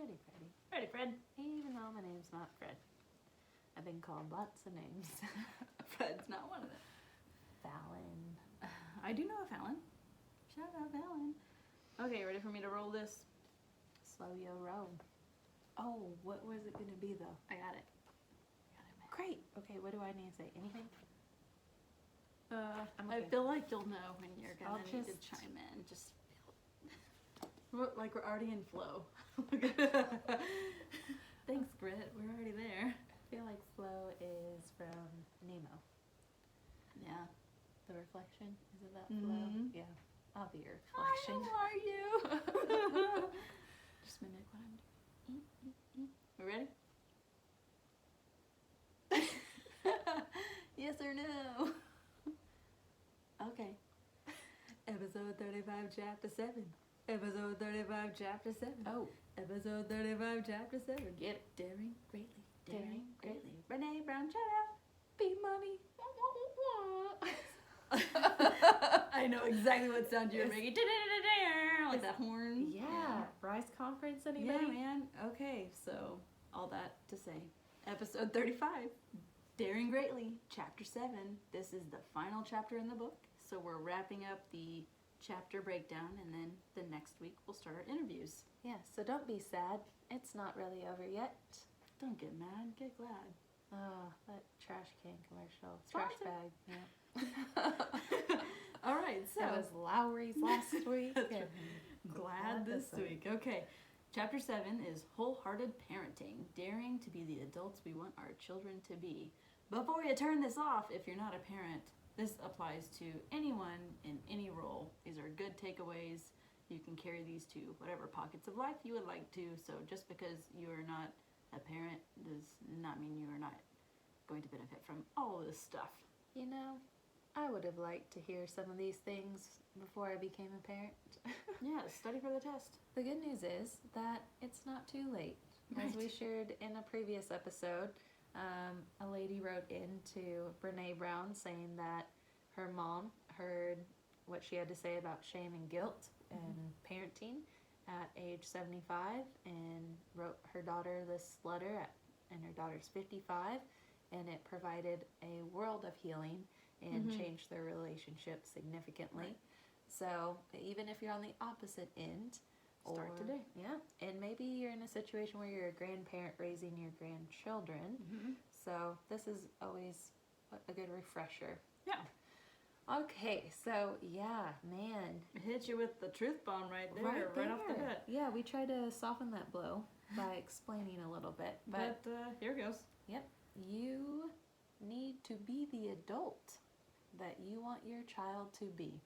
Ready, Freddy. Ready, Fred. Even though my name's not Fred. I've been called lots of names. Fred's not one of them. Fallon. I do know a Fallon. Shout out Fallon. Okay, ready for me to roll this? Slow yo roll. Oh, what was it gonna be though? I got it. Great. Okay, what do I need to say? Anything? I feel like you'll know when you're gonna I'll need just to chime in. Just like we're already in flow. Thanks, Grit. We're already there. I feel like flow is from Nemo. Yeah. The reflection? Is it that flow? Yeah. I'll be your reflection. How are you? Just mimic what I'm doing. We ready? Yes or no? Okay. Episode 35, Chapter 7. Episode 35, Chapter 7. Oh. Episode 35, Chapter 7. Get it? Daring greatly. Daring greatly. Brene Brown, shout out. Be money. I know exactly what sound you're making. Like that horn. Yeah. Rise Conference, anybody? Yeah, man. Okay, so all that to say. Episode 35. Daring Greatly, Chapter 7. This is the final chapter in the book. So we're wrapping up the chapter breakdown, and then the next week we'll start our interviews. Yeah, so don't be sad. It's not really over yet. Don't get mad, get glad. Oh, that trash can commercial. Trash Sponsor. bag. Yeah. All right, so. That was Lowry's last week. And glad this week. Okay. Chapter 7 is Wholehearted Parenting, daring to be the adults we want our children to be. Before you turn this off, if you're not a parent, this applies to anyone in any role. These are good takeaways. You can carry these to whatever pockets of life you would like to. So just because you are not a parent does not mean you are not going to benefit from all of this stuff. You know, I would have liked to hear some of these things before I became a parent. Yeah, study for the test. The good news is that it's not too late. Right. As we shared in a previous episode, a lady wrote into Brene Brown saying that her mom heard what she had to say about shame and guilt and parenting at age 75 and wrote her daughter this letter and her daughter's 55, and it provided a world of healing and changed their relationship significantly. Right. So even if you're on the opposite end, Start today. Yeah, and maybe you're in a situation where you're a grandparent raising your grandchildren. So this is always a good refresher. Yeah. Okay, so yeah, man. Hit you with the truth bomb right there, right off the bat. Yeah, we try to soften that blow by explaining a little bit. But here goes. Yep, you need to be the adult that you want your child to be.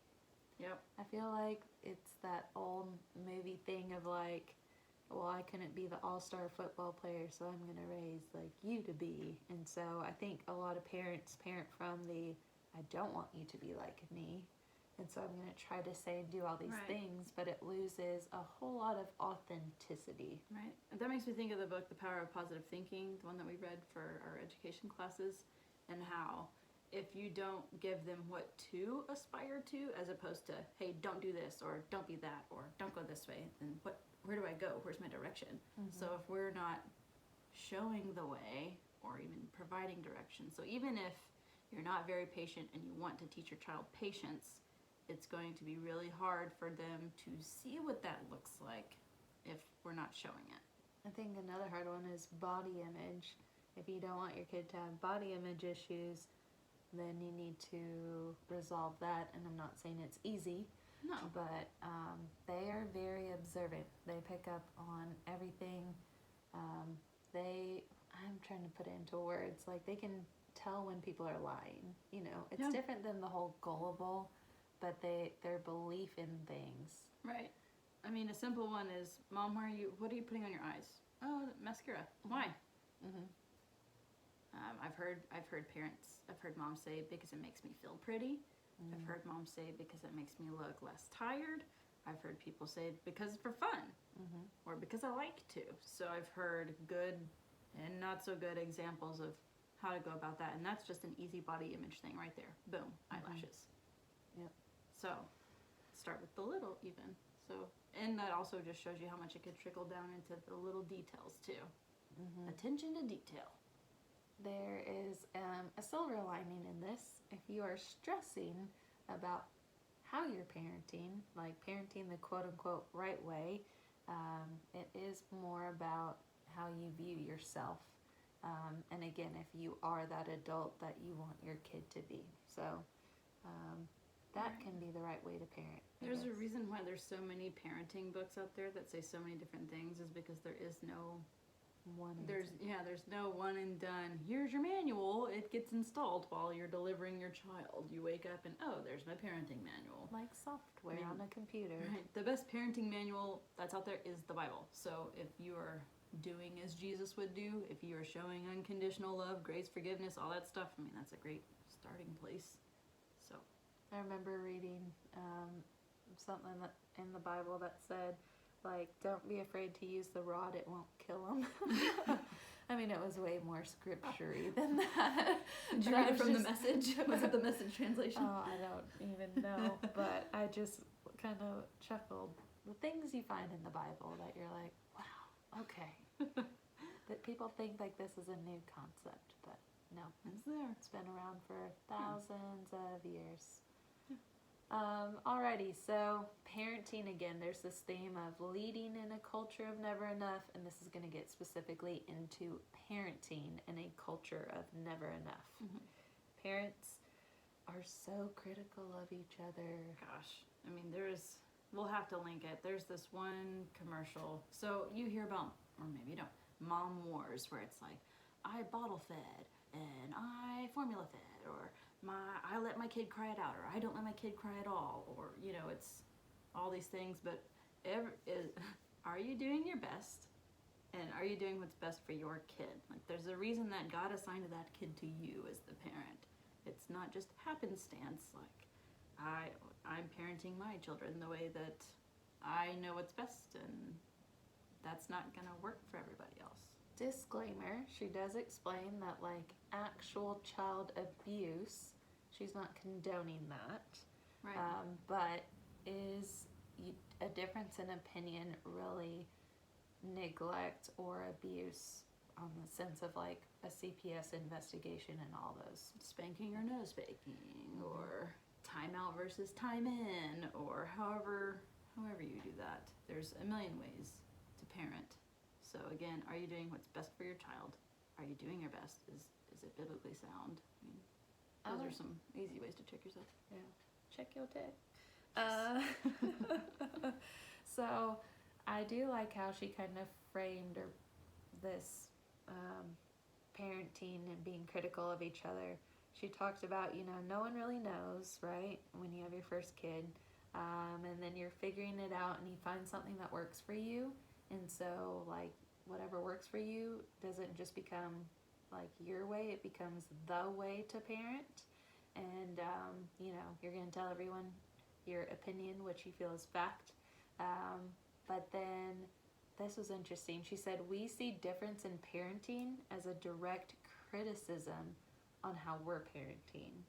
Yep. I feel like it's that old movie thing of like, well, I couldn't be the all-star football player, so I'm going to raise like you to be. And so I think a lot of parents parent from the, I don't want you to be like me. And so I'm going to try to say and do all these things, but it loses a whole lot of authenticity. Right. And that makes me think of the book, The Power of Positive Thinking, the one that we read for our education classes, and how if you don't give them what to aspire to, as opposed to, hey, don't do this, or don't be that, or don't go this way, then where do I go? Where's my direction? So if we're not showing the way or even providing direction, so even if you're not very patient and you want to teach your child patience, it's going to be really hard for them to see what that looks like if we're not showing it. I think another hard one is body image. If you don't want your kid to have body image issues, then you need to resolve that. And I'm not saying it's easy. No. But they are very observant. They pick up on everything. I'm trying to put it into words, like they can tell when people are lying. You know, it's different than the whole gullible, but their belief in things. Right. I mean, a simple one is, Mom, what are you putting on your eyes? Oh, mascara. Why? I've heard moms say, because it makes me feel pretty. I've heard moms say, because it makes me look less tired. I've heard people say, because it's for fun, or because I like to. So I've heard good and not so good examples of how to go about that. And that's just an easy body image thing right there. Boom, eyelashes. Yep. So start with the little even. So, and that also just shows you how much it could trickle down into the little details too. Attention to detail. There is a silver lining in this. If you are stressing about how you're parenting, like parenting the quote-unquote right way, it is more about how you view yourself. And again, if you are that adult that you want your kid to be. So that can be the right way to parent. There's a reason why there's so many parenting books out there that say so many different things, is because there is no there's no one and done. Here's your manual. It gets installed while you're delivering your child. You wake up and, oh, there's my parenting manual. Like software on a computer. Right. The best parenting manual that's out there is the Bible. So if you are doing as Jesus would do, if you are showing unconditional love, grace, forgiveness, all that stuff, I mean, that's a great starting place. So I remember reading something that in the Bible that said, like, don't be afraid to use the rod, it won't kill them. I mean, it was way more scripture-y than that. Did you read it from the Message? Was it the Message translation? Oh, I don't even know. But I just kind of chuckled. The things you find in the Bible that you're like, wow, okay. That people think like this is a new concept, but no. It's there. It's been around for thousands of years. Alrighty, so parenting again, there's this theme of leading in a culture of never enough, and this is going to get specifically into parenting in a culture of never enough. Parents are so critical of each other. Gosh, I mean, we'll have to link it. There's this one commercial. So you hear about, or maybe you don't, mom wars, where it's like, I bottle fed, and I formula fed, or I let my kid cry it out, or I don't let my kid cry at all, or, it's all these things, but are you doing your best? And are you doing what's best for your kid? Like, there's a reason that God assigned that kid to you as the parent. It's not just happenstance. Like, I'm parenting my children the way that I know what's best, and that's not gonna work for everybody else. Disclaimer, she does explain that, like, actual child abuse, she's not condoning that. Right. But is a difference in opinion really neglect or abuse on the sense of, like, a CPS investigation and all those? Spanking or no spanking, or time out versus time in, or however you do that. There's a million ways to parent. So again, are you doing what's best for your child? Are you doing your best? Is it biblically sound? I mean, those are some easy ways to check yourself. Yeah, check your tech. So I do like how she kind of framed this parenting and being critical of each other. She talked about, no one really knows, right, when you have your first kid. And then you're figuring it out and you find something that works for you. And so, like, whatever works for you doesn't just become, like, your way. It becomes the way to parent. And, you're going to tell everyone your opinion, what you feel is fact. But then, this was interesting. She said, we see difference in parenting as a direct criticism on how we're parenting.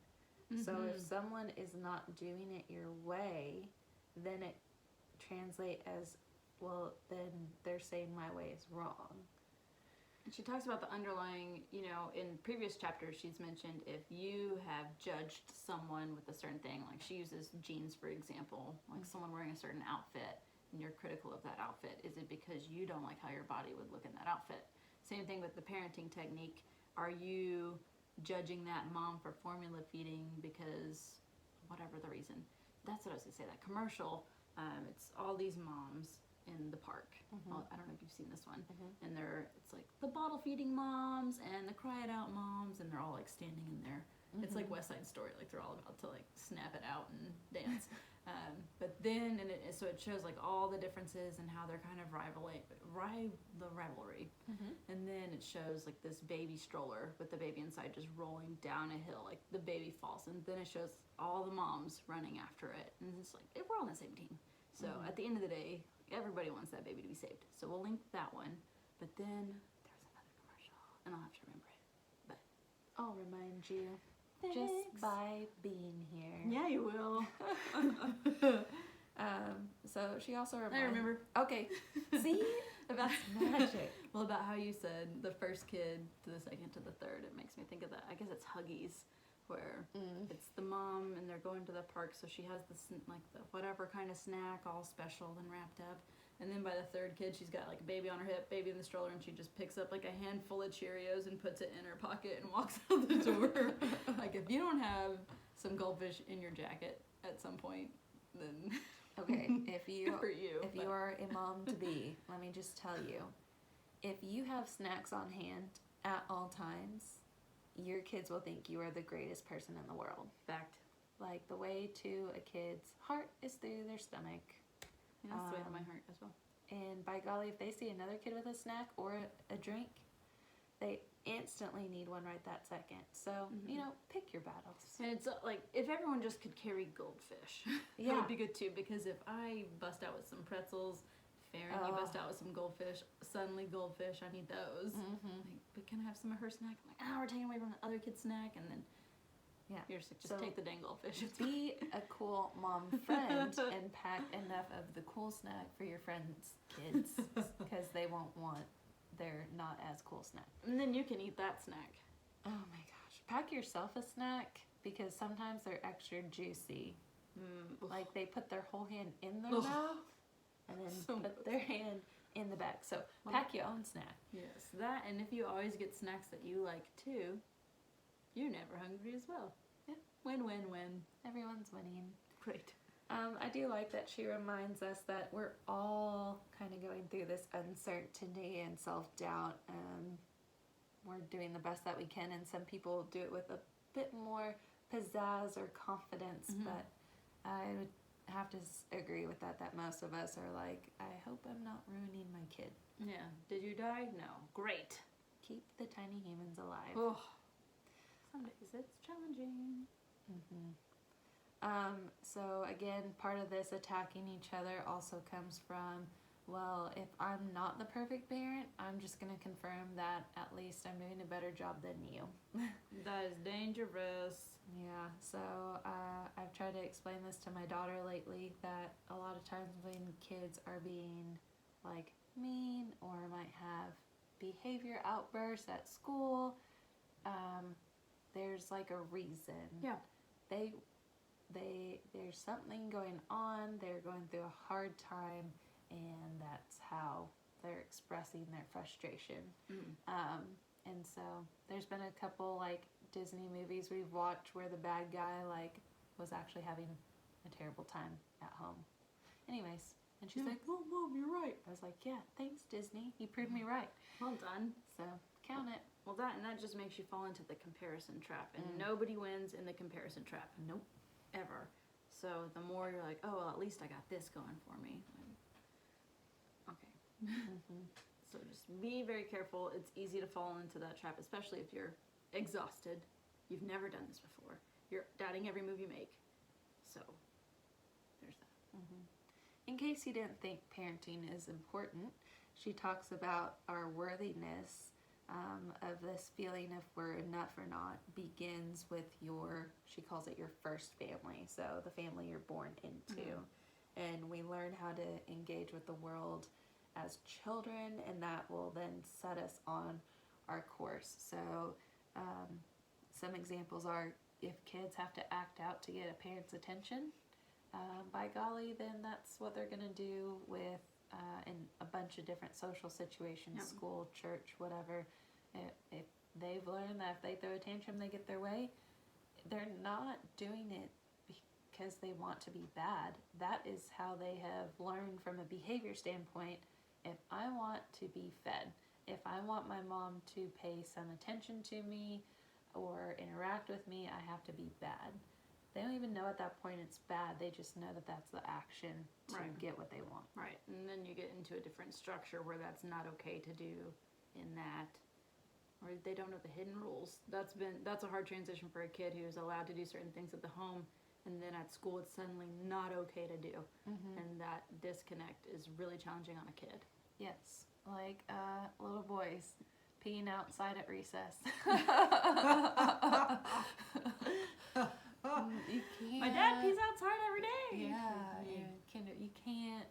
So if someone is not doing it your way, then it translates as, well, then they're saying my way is wrong. And she talks about the underlying, in previous chapters she's mentioned if you have judged someone with a certain thing, like she uses jeans for example, like someone wearing a certain outfit, and you're critical of that outfit. Is it because you don't like how your body would look in that outfit? Same thing with the parenting technique. Are you judging that mom for formula feeding because whatever the reason? That's what I was going to say. That commercial, it's all these moms in the park. Well, I don't know if you've seen this one. And it's like the bottle feeding moms and the cry it out moms, and they're all like standing in there. It's like West Side Story, like they're all about to like snap it out and dance. But then, so it shows like all the differences and how they're kind of the rivalry. And then it shows like this baby stroller with the baby inside just rolling down a hill, like the baby falls, and then it shows all the moms running after it, and it's like we're all on the same team. So at the end of the day, everybody wants that baby to be saved. So we'll link that one. But then there's another commercial, and I'll have to remember it. But I'll remind you. thanks. Just by being here. Yeah, you will. So she also reminds... I remember. Okay. See? That's magic. Well, about how you said the first kid to the second to the third, it makes me think of that. I guess it's Huggies, where it's the mom and they're going to the park, so she has the whatever kind of snack, all special and wrapped up. And then by the third kid, she's got like a baby on her hip, baby in the stroller, and she just picks up like a handful of Cheerios and puts it in her pocket and walks out the door. Like, if you don't have some goldfish in your jacket at some point, then okay, if you good for you. If you are a mom to be, let me just tell you, if you have snacks on hand at all times, your kids will think you are the greatest person in the world. Fact. Like, the way to a kid's heart is through their stomach. Yeah, that's the way to my heart as well. And by golly, if they see another kid with a snack or a drink, they instantly need one right that second. So, pick your battles. And it's like, if everyone just could carry goldfish, that would be good too. Because if I bust out with some pretzels, Farron, you bust out with some goldfish, suddenly goldfish, I need those. Like, but can I have some of her snack? I'm like, we're taking away from the other kid's snack. And then you're just like, take the dang goldfish. Be a cool mom friend and pack enough of the cool snack for your friends' kids, because they won't want their not as cool snack. And then you can eat that snack. Oh my gosh. Pack yourself a snack, because sometimes they're extra juicy. Like, they put their whole hand in their mouth and then put their hand in the back. So pack your own snack. Yes, that, and if you always get snacks that you like too, you're never hungry as well. Yeah. Win, win, win. Everyone's winning. Great. I do like that she reminds us that we're all kind of going through this uncertainty and self-doubt. We're doing the best that we can, and some people do it with a bit more pizzazz or confidence, but I would have to agree with that most of us are like, I hope I'm not ruining my kid. Yeah. Did you die? No. Great. Keep the tiny humans alive. Oh. Some days it's challenging. So again, part of this attacking each other also comes from, well, if I'm not the perfect parent, I'm just going to confirm that at least I'm doing a better job than you. That is dangerous. Yeah, so I've tried to explain this to my daughter lately, that a lot of times when kids are being like mean or might have behavior outbursts at school, there's like a reason. Yeah. There's something going on, they're going through a hard time, and that's how they're expressing their frustration. And so there's been a couple like Disney movies we've watched where the bad guy like was actually having a terrible time at home. Anyways, and she's like, "Oh, Mom, you're right." I was like, "Yeah, thanks, Disney. You proved me right." Well done. So count it. Well, that just makes you fall into the comparison trap, and nobody wins in the comparison trap. Nope. Ever. So the more you're like, oh, well, at least I got this going for me. Okay. So just be very careful. It's easy to fall into that trap, especially if you're exhausted. You've never done this before. You're doubting every move you make. So there's that. In case you didn't think parenting is important, she talks about our worthiness of this feeling if we're enough or not begins with she calls it your first family, so the family you're born into. And we learn how to engage with the world as children, and that will then set us on our course. So some examples are, if kids have to act out to get a parent's attention, by golly, then that's what they're going to do with in a bunch of different social situations, school, church, whatever. If they've learned that if they throw a tantrum, they get their way, they're not doing it because they want to be bad. That is how they have learned from a behavior standpoint. If I want to be fed, if I want my mom to pay some attention to me or interact with me, I have to be bad. They don't even know at that point it's bad. They just know that that's the action to get what they want. Right. And then you get into a different structure where that's not okay to do in that, or they don't know the hidden rules. That's a hard transition for a kid who is allowed to do certain things at the home, and then at school it's suddenly not okay to do. And that disconnect is really challenging on a kid. Yes. Like little boys peeing outside at recess. You can't. My dad pees outside every day. Yeah, I mean, you can't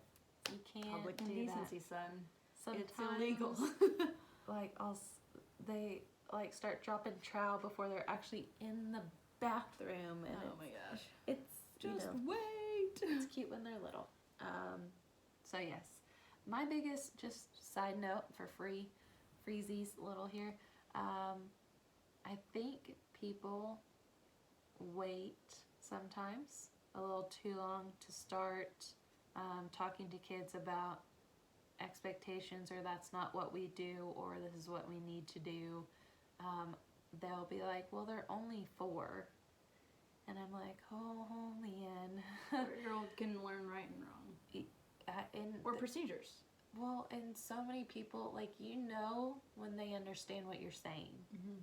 public do indecency, that. son. Sometimes, It's illegal. like, they, like, start dropping trowel before they're actually in the bathroom. And oh my gosh. It's, Just wait. It's cute when they're little. So yes, my biggest, just side note for freezies little here, I think people wait sometimes a little too long to start talking to kids about expectations, or that's not what we do, or this is what we need to do. They'll be like, well, they're only 4. And I'm like, oh man. 4-year-old can learn right and wrong. Or procedures. Well, and so many people, like, when they understand what you're saying. Mm-hmm.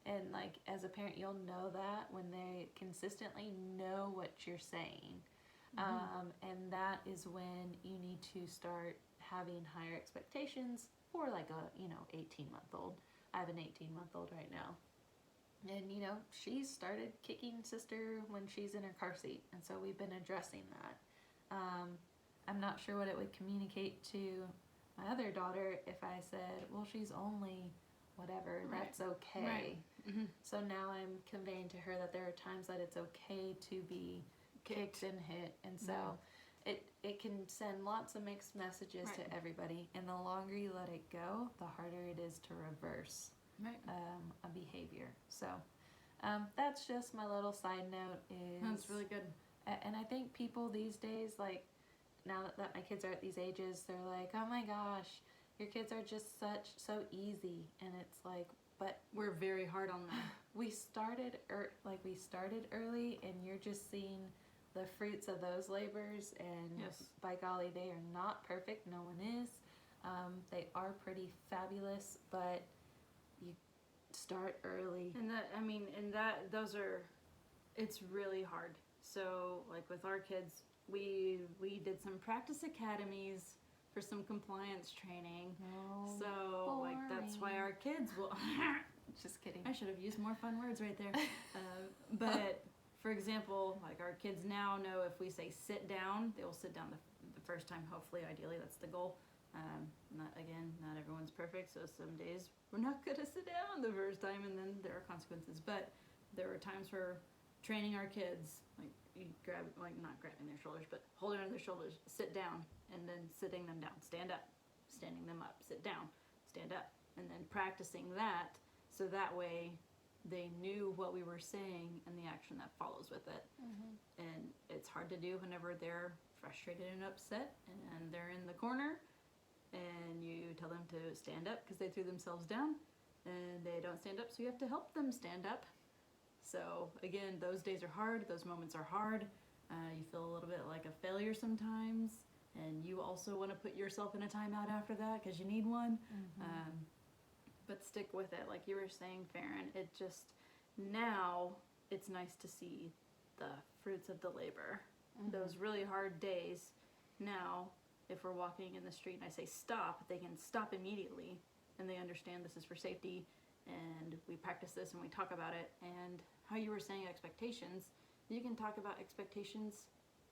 And, like, as a parent, you'll know that when they consistently know what you're saying. Mm-hmm. And that is when you need to start having higher expectations for, like, a, 18-month-old. I have an 18-month-old right now. And, she started kicking sister when she's in her car seat. And so we've been addressing that. I'm not sure what it would communicate to my other daughter if I said, well, she's only whatever, Right. That's okay. Right. Mm-hmm. So now I'm conveying to her that there are times that it's okay to be kicked and hit. And so it can send lots of mixed messages Right. to everybody. And the longer you let it go, the harder it is to reverse Right. a behavior. So that's just my little side note. That's really good. And I think people these days, like, now that my kids are at these ages, they're like, oh my gosh, your kids are just so easy. And it's like, but we're very hard on them. we started early, and you're just seeing the fruits of those labors. And yes. by golly, they are not perfect. No one is. They are pretty fabulous, but you start early. And it's really hard. So, like, with our kids, we did some practice academies for some compliance training. Oh, so, like, that's why our kids will... Just kidding. I should have used more fun words right there. But, for example, like, our kids now know if we say sit down, they will sit down the first time, hopefully, ideally, that's the goal. Not everyone's perfect, so some days we're not going to sit down the first time, and then there are consequences. But there were times where training our kids, like, you not grabbing their shoulders, but holding on their shoulders, sit down, and then sitting them down, stand up, standing them up, sit down, stand up, and then practicing that, so that way they knew what we were saying and the action that follows with it. Mm-hmm. And it's hard to do whenever they're frustrated and upset and they're in the corner and you tell them to stand up because they threw themselves down and they don't stand up, so you have to help them stand up. So again, those days are hard, those moments are hard. You feel a little bit like a failure sometimes, and you also want to put yourself in a timeout after that because you need one. Mm-hmm. But stick with it, like you were saying, Farron. It just, now it's nice to see the fruits of the labor. Mm-hmm. Those really hard days, now if we're walking in the street and I say stop, they can stop immediately and they understand this is for safety, and we practice this and we talk about it. And how you were saying expectations, you can talk about expectations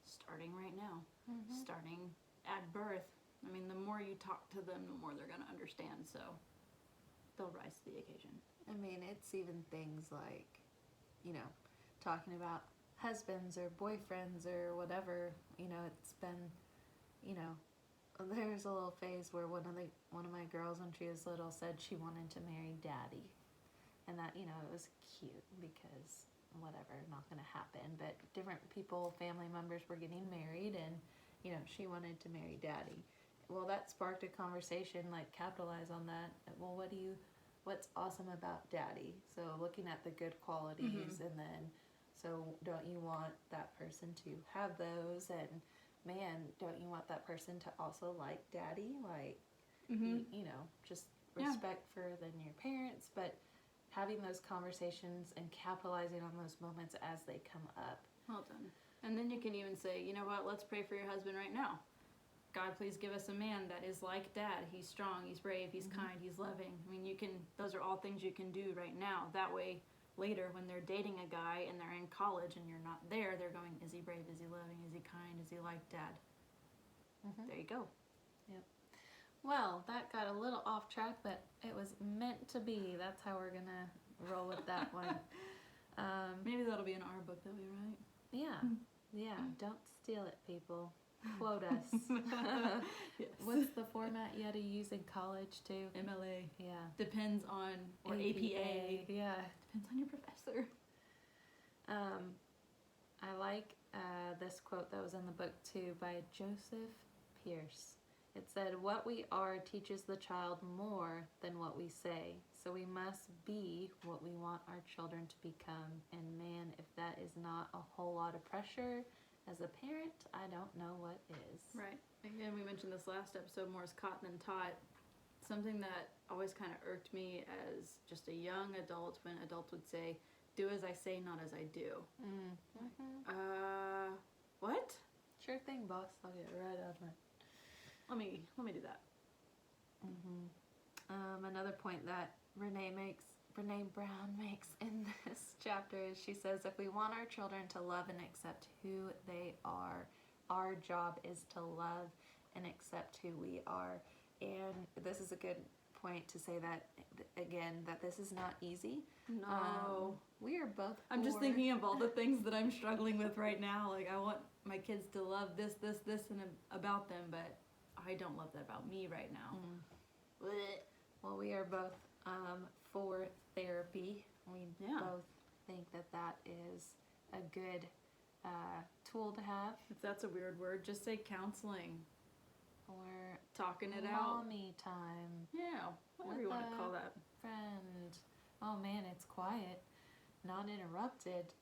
starting right now, starting at birth. I mean, the more you talk to them, the more they're going to understand, so they'll rise to the occasion. I mean, it's even things like, talking about husbands or boyfriends or whatever. It's been, there's a little phase where one of my girls, when she was little, said she wanted to marry daddy. And that, it was cute because whatever, not going to happen. But different people, family members were getting married, and, she wanted to marry daddy. Well, that sparked a conversation, like, capitalize on that. Well, what's awesome about daddy? So looking at the good qualities, and then, so don't you want that person to have those? And man, don't you want that person to also like daddy? Like, just respect for then your parents, but having those conversations and capitalizing on those moments as they come up. Well done. And then you can even say, you know what, let's pray for your husband right now. God, please give us a man that is like dad. He's strong, he's brave, he's kind, he's loving. I mean, those are all things you can do right now. That way, later when they're dating a guy and they're in college and you're not there, they're going, is he brave, is he loving, is he kind, is he like dad? There you go. Well, that got a little off track, but it was meant to be. That's how we're gonna roll with that one. Maybe that'll be in our book that we write. Yeah. Don't steal it, people. Quote us. Yes. What's the format you had to use in college too? MLA. Yeah. Depends on, or APA. Yeah. Depends on your professor. I like this quote that was in the book too by Joseph Pierce. It said, "What we are teaches the child more than what we say. So we must be what we want our children to become. And man, if that is not a whole lot of pressure as a parent, I don't know what is." Right. Again, we mentioned this last episode, more is caught than taught. Something that always kind of irked me as just a young adult when adults would say, "Do as I say, not as I do." What? Sure thing, boss. I'll get right on it. Let me do that. Another point that Brene Brown makes in this chapter is she says, if we want our children to love and accept who they are, our job is to love and accept who we are. And this is a good point to say that, again, that this is not easy. No. We are both I'm just thinking of all the things that I'm struggling with right now. Like, I want my kids to love this, and about them, but I don't love that about me right now. Well, we are both for therapy. We both think that is a good tool to have. If that's a weird word, just say counseling. Or talking it out. Mommy time. Yeah, whatever you want to call that. Friend. Oh man, it's quiet. Not interrupted.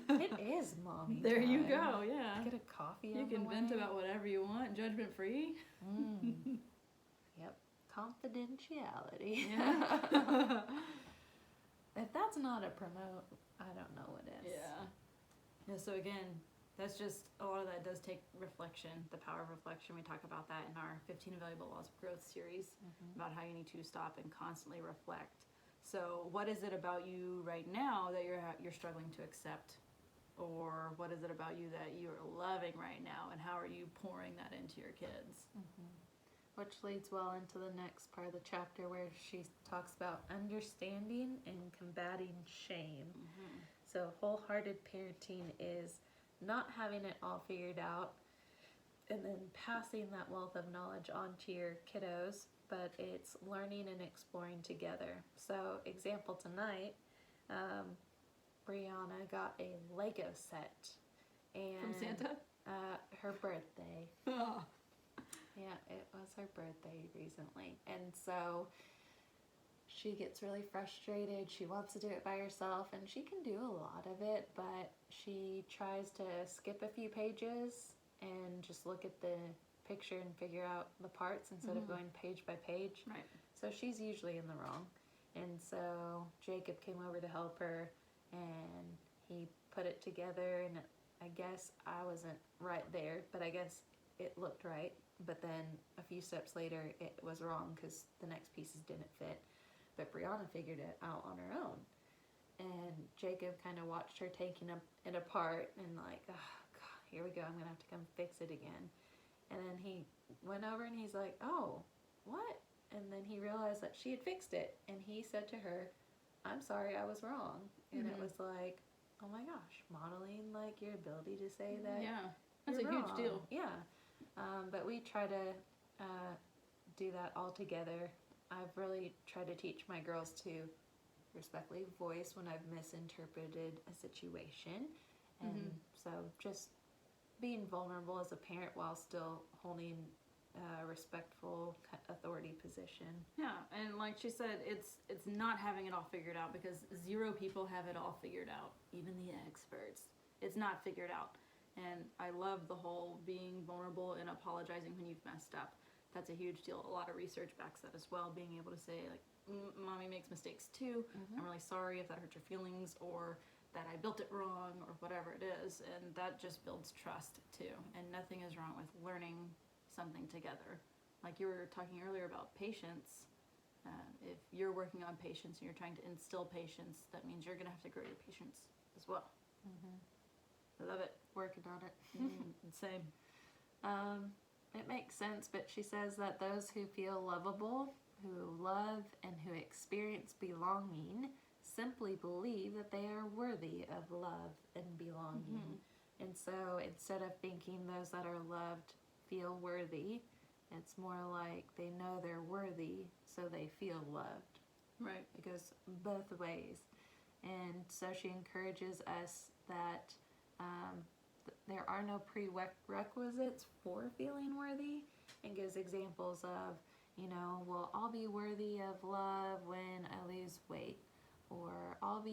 It is mommy There time. you go, yeah. Get a coffee You on can the vent way. about whatever you want, judgment free. Yep. Confidentiality. Yeah. If that's not a promote, I don't know what is. Yeah, so again, that's just, a lot of that does take reflection, the power of reflection. We talk about that in our 15 Invaluable Laws of Growth series, about how you need to stop and constantly reflect. So what is it about you right now that you're struggling to accept? Or what is it about you that you're loving right now, and how are you pouring that into your kids? Which leads well into the next part of the chapter where she talks about understanding and combating shame. So wholehearted parenting is not having it all figured out and then passing that wealth of knowledge on to your kiddos, but it's learning and exploring together. So example tonight, Brianna got a Lego set. And From Santa? Her birthday. Oh. Yeah, it was her birthday recently. And so she gets really frustrated. She wants to do it by herself, and she can do a lot of it, but she tries to skip a few pages and just look at the picture and figure out the parts instead of going page by page. Right. So she's usually in the wrong. And so Jacob came over to help her, and he put it together, and I guess I wasn't right there, but I guess it looked right. But then a few steps later, it was wrong because the next pieces didn't fit. But Brianna figured it out on her own. And Jacob kind of watched her taking it apart and like, oh, God, here we go. I'm going to have to come fix it again. And then he went over and he's like, oh, what? And then he realized that she had fixed it. And he said to her, I'm sorry, I was wrong. And it was like, oh my gosh, modeling like your ability to say that. Yeah, that's a you're huge wrong. deal. Yeah. But we try to do that all together. I've really tried to teach my girls to respectfully voice when I've misinterpreted a situation. And so just being vulnerable as a parent while still holding a respectful authority position. Yeah, and like she said, it's not having it all figured out, because 0 people have it all figured out, even the experts. It's not figured out. And I love the whole being vulnerable and apologizing when you've messed up. That's a huge deal. A lot of research backs that as well, being able to say, like, mommy makes mistakes too. I'm really sorry if that hurt your feelings, or that I built it wrong, or whatever it is. And that just builds trust too. And nothing is wrong with learning something together. Like you were talking earlier about patience. If you're working on patience and you're trying to instill patience, that means you're going to have to grow your patience as well. I love it. Working on it. Same. It makes sense, but she says that those who feel lovable, who love, and who experience belonging simply believe that they are worthy of love and belonging. And so instead of thinking those that are loved feel worthy, it's more like they know they're worthy, so they feel loved. Right. It goes both ways. And so she encourages us that there are no prerequisites for feeling worthy, and gives examples of, well, I'll be worthy of love when I lose weight, or I'll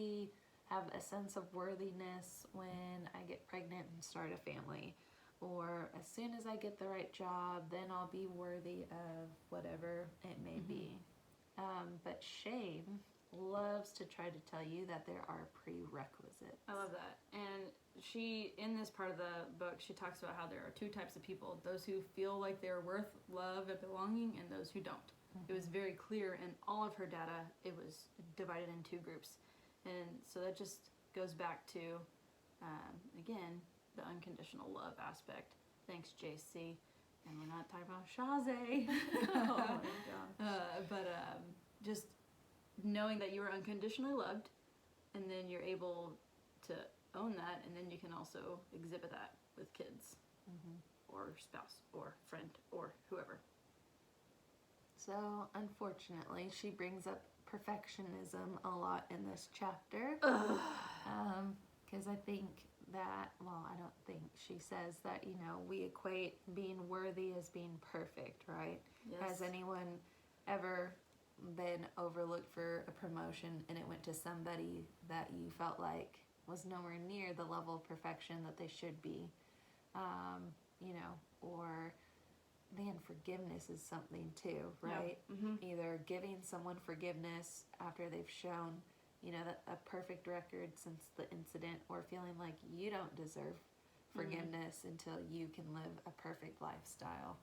have a sense of worthiness when I get pregnant and start a family, or as soon as I get the right job, then I'll be worthy of whatever it may be. But shame loves to try to tell you that there are prerequisites. I love that. And she, in this part of the book, she talks about how there are two types of people: those who feel like they're worth love and belonging, and those who don't. It was very clear in all of her data. It was divided in two groups. And so that just goes back to, again, the unconditional love aspect. Thanks, JC. And we're not talking about Shazay. Oh my gosh. But just knowing that you are unconditionally loved, and then you're able to own that, and then you can also exhibit that with kids, or spouse, or friend, or whoever. So, unfortunately, she brings up perfectionism a lot in this chapter. Because I think that, I don't think, she says that, we equate being worthy as being perfect, right? Yes. Has anyone ever been overlooked for a promotion and it went to somebody that you felt like was nowhere near the level of perfection that they should be? Or then forgiveness is something too, right? Yep. Either giving someone forgiveness after they've shown, that a perfect record since the incident, or feeling like you don't deserve forgiveness until you can live a perfect lifestyle.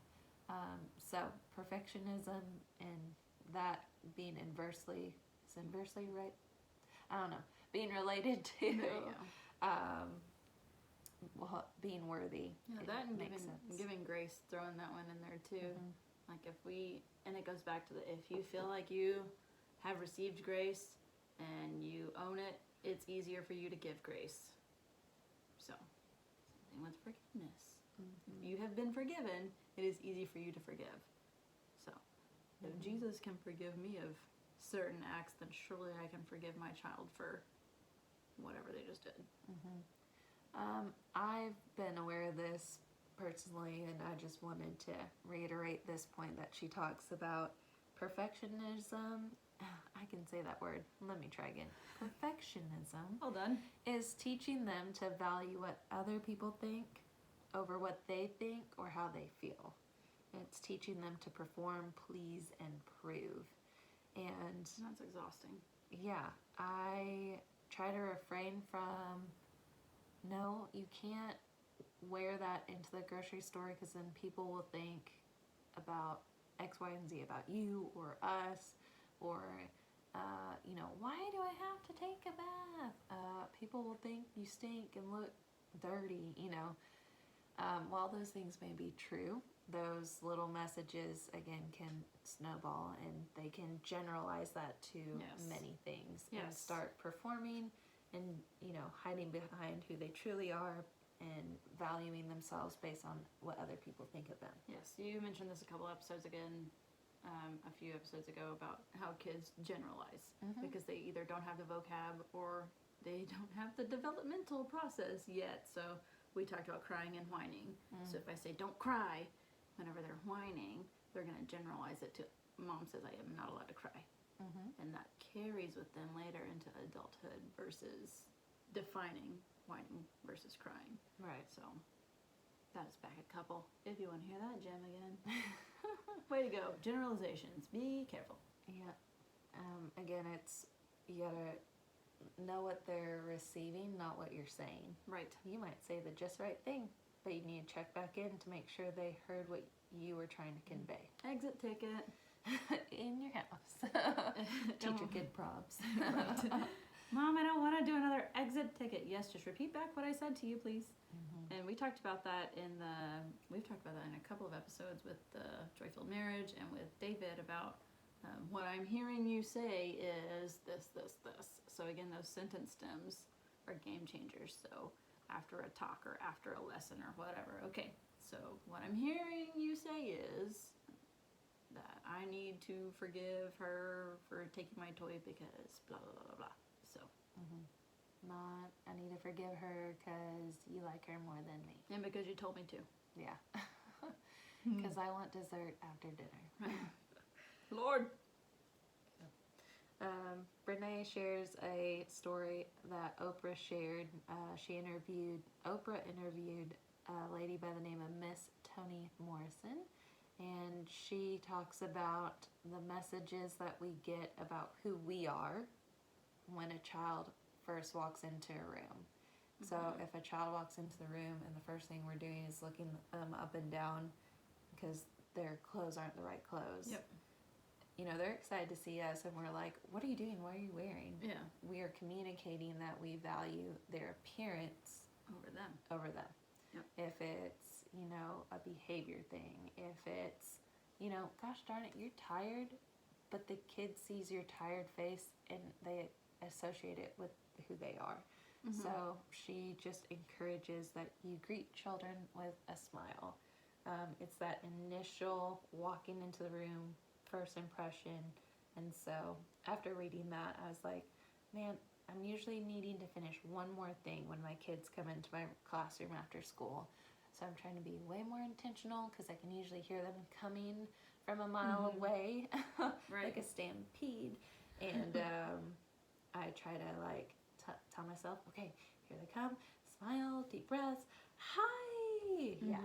So perfectionism, and that being inversely right? I don't know. Being related to being worthy. Yeah, that and makes sense. giving grace, throwing that one in there too. Like and it goes back to if you feel like you have received grace and you own it, it's easier for you to give grace. So, same with forgiveness. If you have been forgiven, it is easy for you to forgive. So, if Jesus can forgive me of certain acts, then surely I can forgive my child for whatever they just did. I've been aware of this personally, and I just wanted to reiterate this point that she talks about perfectionism. I can say that word. Let me try again. Perfectionism. Well done. Is teaching them to value what other people think over what they think or how they feel. It's teaching them to perform, please, and prove. And that's exhausting. Yeah, I try to refrain from, no, you can't wear that into the grocery store, because then people will think about X, Y, and Z about you or us, or why do I have to take a bath? People will think you stink and look dirty, While those things may be true, those little messages, again, can snowball, and they can generalize that to many things, and start performing and, hiding behind who they truly are, and valuing themselves based on what other people think of them. Yes, you mentioned this a couple episodes a few episodes ago, about how kids generalize because they either don't have the vocab or they don't have the developmental process yet. So we talked about crying and whining. So if I say don't cry whenever they're whining, they're going to generalize it to, mom says I am not allowed to cry. And that carries with them later into adulthood, versus defining whining versus crying. Right. So that's back a couple. If you want to hear that gem again. Way to go. Generalizations. Be careful. Yeah. Again, you gotta know what they're receiving, not what you're saying. Right. You might say the just right thing, but you need to check back in to make sure they heard what you were trying to convey. Exit ticket. in your house. Teacher kid props. Mom, I don't want to do another exit ticket. Yes, just repeat back what I said to you, please. Mm-hmm. And we talked about that we've talked about that in a couple of episodes with the Joy-Filled Marriage and with David about what I'm hearing you say is this, this, this. So again, those sentence stems are game changers. So after a talk or after a lesson or whatever. Okay, so what I'm hearing you say is that I need to forgive her for taking my toy because blah, blah, blah, blah, blah. So. Mm-hmm. Not, I need to forgive her because you like her more than me. And because you told me to. Yeah. Because I want dessert after dinner. Lord. Brene shares a story that Oprah shared. Oprah interviewed a lady by the name of Miss Toni Morrison. And she talks about the messages that we get about who we are when a child first walks into a room. So if a child walks into the room and the first thing we're doing is looking them up and down because their clothes aren't the right clothes. Yep. You know, they're excited to see us and we're like, what are you doing? What are you wearing? Yeah. We are communicating that we value their appearance over them. Yep. If it's, you know, a behavior thing, if it's, you know, gosh darn it, you're tired, but the kid sees your tired face and they associate it with who they are. Mm-hmm. So she just encourages that you greet children with a smile. It's that initial walking into the room, first impression. And so after reading that, I was like, man, I'm usually needing to finish one more thing when my kids come into my classroom after school. So I'm trying to be way more intentional because I can usually hear them coming from a mile away, Right. like a stampede. And I try to like tell myself, okay, here they come, smile, deep breaths, hi. Yeah.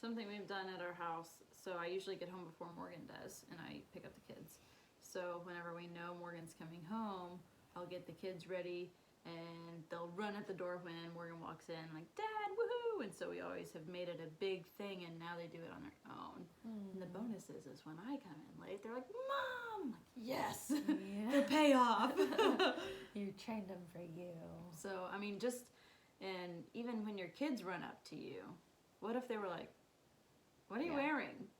Something we've done at our house, so I usually get home before Morgan does, and I pick up the kids. So whenever we know Morgan's coming home, I'll get the kids ready, and they'll run at the door when Morgan walks in, like, Dad, woohoo! And so we always have made it a big thing, and now they do it on their own. And the bonus is when I come in late, they're like, Mom! I'm like, yes! The payoff! You trained them for you. So, I mean, and even when your kids run up to you, what if they were like, what are you wearing?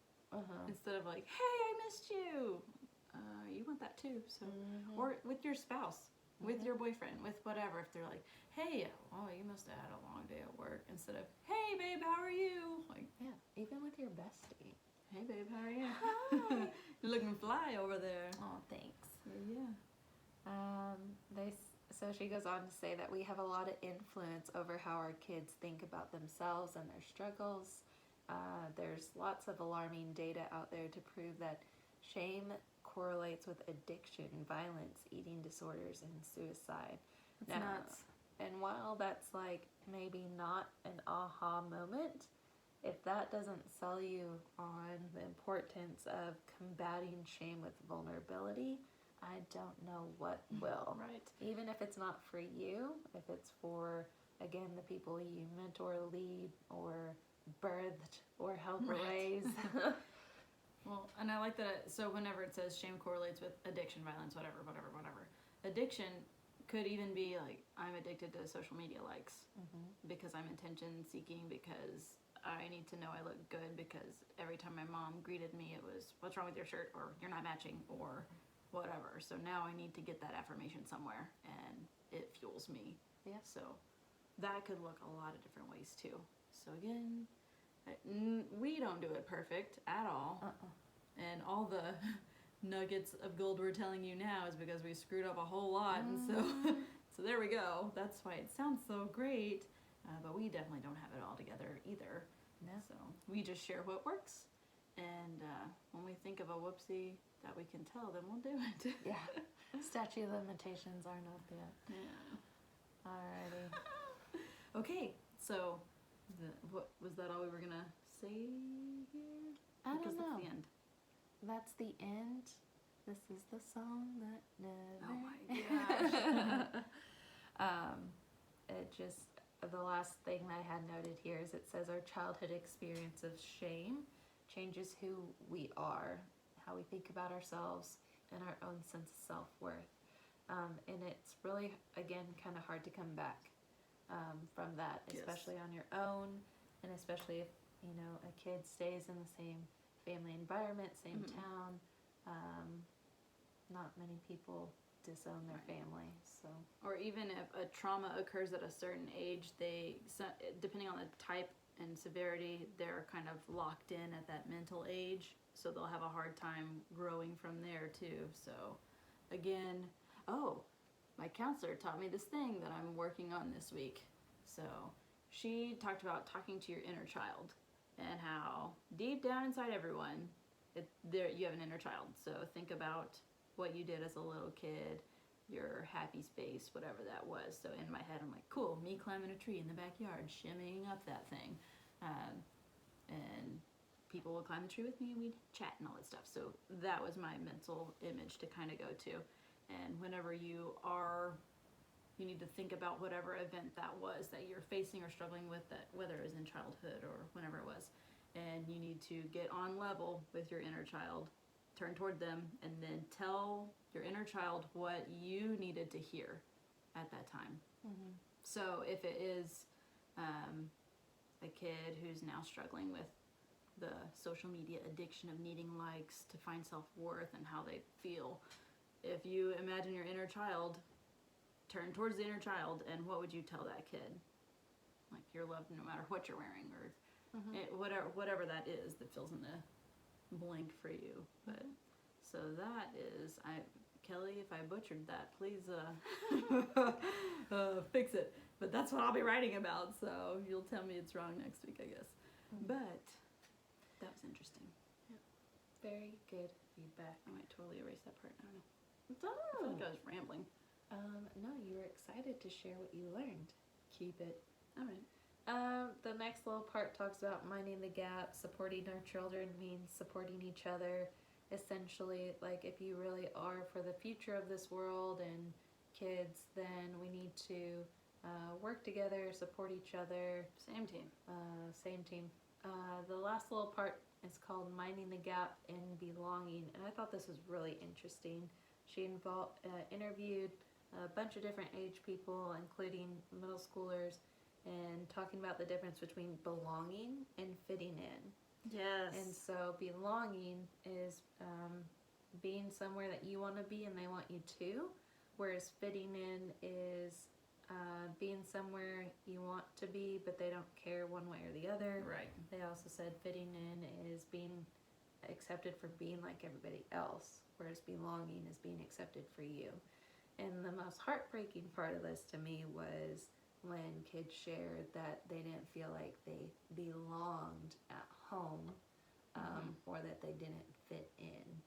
Instead of like, hey, I missed you. You want that too. So, or with your spouse, with your boyfriend, with whatever. If they're like, hey, oh, you must have had a long day at work. Instead of, hey, babe, how are you? Like, yeah, even with your bestie. hey, babe, how are you? Hi. You're looking fly over there. Oh, thanks. Yeah. So she goes on to say that we have a lot of influence over how our kids think about themselves and their struggles. There's lots of alarming data out there to prove that shame correlates with addiction, violence, eating disorders, and suicide. That's nuts. And while that's like maybe not an aha moment, if that doesn't sell you on the importance of combating shame with vulnerability, I don't know what will. Right. Even if it's not for you, if it's for, again, the people you mentor, lead, or birthed, or help raise. Well, and I like that. So whenever it says shame correlates with addiction, violence, whatever. Addiction could even be like, I'm addicted to social media likes because I'm attention seeking, because I need to know I look good, because every time my mom greeted me, it was, what's wrong with your shirt? Or you're not matching, or whatever. So now I need to get that affirmation somewhere, and it fuels me. Yeah. So that could look a lot of different ways too. So again, we don't do it perfect at all. And all the nuggets of gold we're telling you now is because we screwed up a whole lot. And so there we go. That's why it sounds so great. But we definitely don't have it all together either. No. So we just share what works. And when we think of a whoopsie that we can tell, then we'll do it. Yeah. Statute of limitations aren't up yet. Yeah. Alrighty. Okay, so what was that all we were gonna say here? I don't know. That's the end. That's the end. This is the song that never. Oh my gosh. It just, the last thing I had noted here is it says our childhood experience of shame changes who we are, how we think about ourselves and our own sense of self-worth. And it's really, again, kind of hard to come back from that, especially on your own, and especially if, you know, a kid stays in the same family environment, same town. Not many people disown their family, so. Or even if a trauma occurs at a certain age, depending on the type and severity, they're kind of locked in at that mental age, so they'll have a hard time growing from there too. So again, my counselor taught me this thing that I'm working on this week. So she talked about talking to your inner child and how deep down inside everyone, you have an inner child. So think about what you did as a little kid, your happy space, whatever that was. So in my head, I'm like, cool, me climbing a tree in the backyard, shimmying up that thing. And people would climb the tree with me and we'd chat and all that stuff. So that was my mental image to kind of go to. And whenever you need to think about whatever event that was that you're facing or struggling with, that whether it was in childhood or whenever it was, and you need to get on level with your inner child, turn toward them, and then tell your inner child what you needed to hear at that time. Mm-hmm. So if it is a kid who's now struggling with the social media addiction of needing likes to find self-worth and how they feel, if you imagine your inner child, turn towards the inner child, and what would you tell that kid? Like, you're loved no matter what you're wearing, or whatever that is that fills in the blank for you. But so that is, Kelly, if I butchered that, please fix it. But that's what I'll be writing about, so you'll tell me it's wrong next week, I guess. But that was interesting. Very good feedback. I might totally erase that part. I don't know. I Don't. feel like I was rambling. No, you were excited to share what you learned. Keep it. All right. The next little part talks about minding the gap. Supporting our children means supporting each other. Essentially, like, if you really are for the future of this world and kids, then we need to work together, support each other. Same team. Same team. The last little part is called minding the gap and belonging, and I thought this was really interesting. She interviewed a bunch of different age people, including middle schoolers, and talking about the difference between belonging and fitting in. Yes. And so belonging is being somewhere that you want to be and they want you to, whereas fitting in is being somewhere you want to be but they don't care one way or the other. Right. They also said fitting in is being accepted for being like everybody else, whereas belonging is being accepted for you. And the most heartbreaking part of this to me was when kids shared that they didn't feel like they belonged at home, or that they didn't fit in.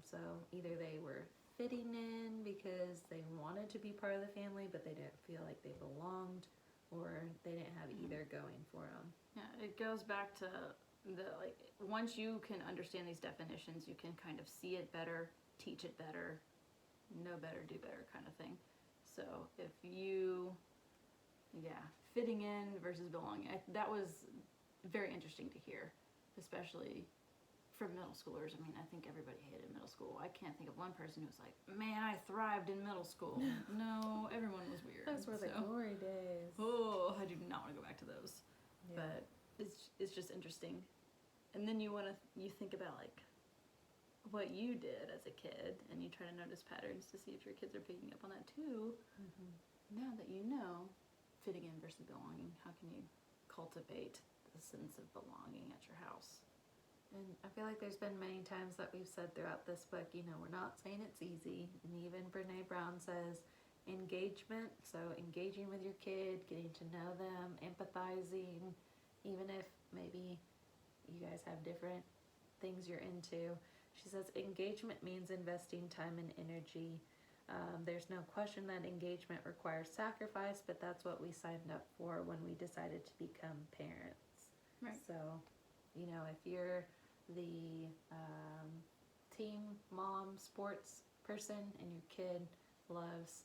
So either they were fitting in because they wanted to be part of the family but they didn't feel like they belonged, or they didn't have either going for them. Yeah, it goes back to once you can understand these definitions, you can kind of see it better, teach it better, know better, do better kind of thing. So if you, fitting in versus belonging, that was very interesting to hear, especially from middle schoolers. I mean, I think everybody hated middle school. I can't think of one person who was like, man, I thrived in middle school. No, everyone was weird. Those were the glory days. Oh, I do not want to go back to those. Yeah. But it's just interesting. And then you think about like what you did as a kid, and you try to notice patterns to see if your kids are picking up on that too. Now that you know fitting in versus belonging, how can you cultivate the sense of belonging at your house? And I feel like there's been many times that we've said throughout this book, we're not saying it's easy. And even Brene Brown says engagement, so engaging with your kid, getting to know them, empathizing, even if maybe you guys have different things you're into. She says engagement means investing time and energy. There's no question that engagement requires sacrifice, but that's what we signed up for when we decided to become parents. Right. So, if you're the team mom sports person and your kid loves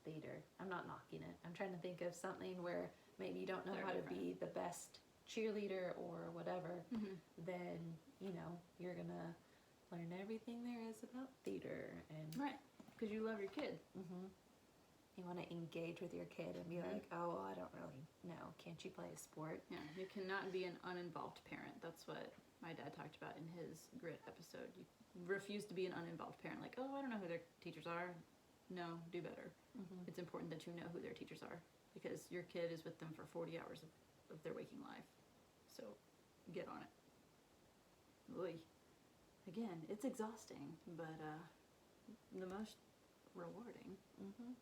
theater, I'm not knocking it. I'm trying to think of something where maybe you don't know They're how different. to be the best cheerleader or whatever, Mm-hmm. then, you know, you're gonna learn everything there is about theater and Right, because you love your kid. hmm you want to engage with your kid and be Mhm. like, oh, I don't really know. Can't you play a sport? Yeah, you cannot be an uninvolved parent. That's what my dad talked about in his grit episode. You refuse to be an uninvolved parent. Like, oh, I don't know who their teachers are. No, do better. Mm-hmm. It's important that you know who their teachers are because your kid is with them for 40 hours of their waking life. So get on it. Oy. Again, it's exhausting, but the most rewarding. Mm-hmm.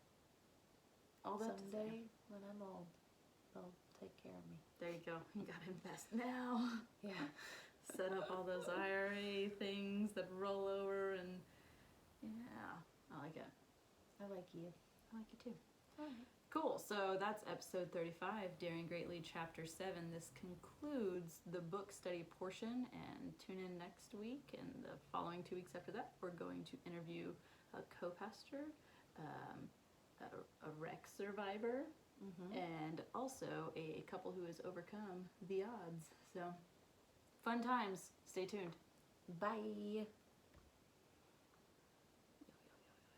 All that to say. Someday, when I'm old, they'll take care of me. There you go. You gotta invest now. Yeah. Set up all those IRA things that roll over, and yeah, I like it. I like you. I like it too. All right. Cool. So that's episode 35, Daring Greatly, chapter 7. This concludes the book study portion, and tune in next week. And the following 2 weeks after that, we're going to interview a co-pastor, a wreck survivor, Mm-hmm. and also a couple who has overcome the odds. So, fun times. Stay tuned. Bye.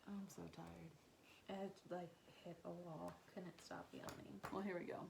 I'm so tired. It like hit a wall. Couldn't stop yawning. Well, here we go.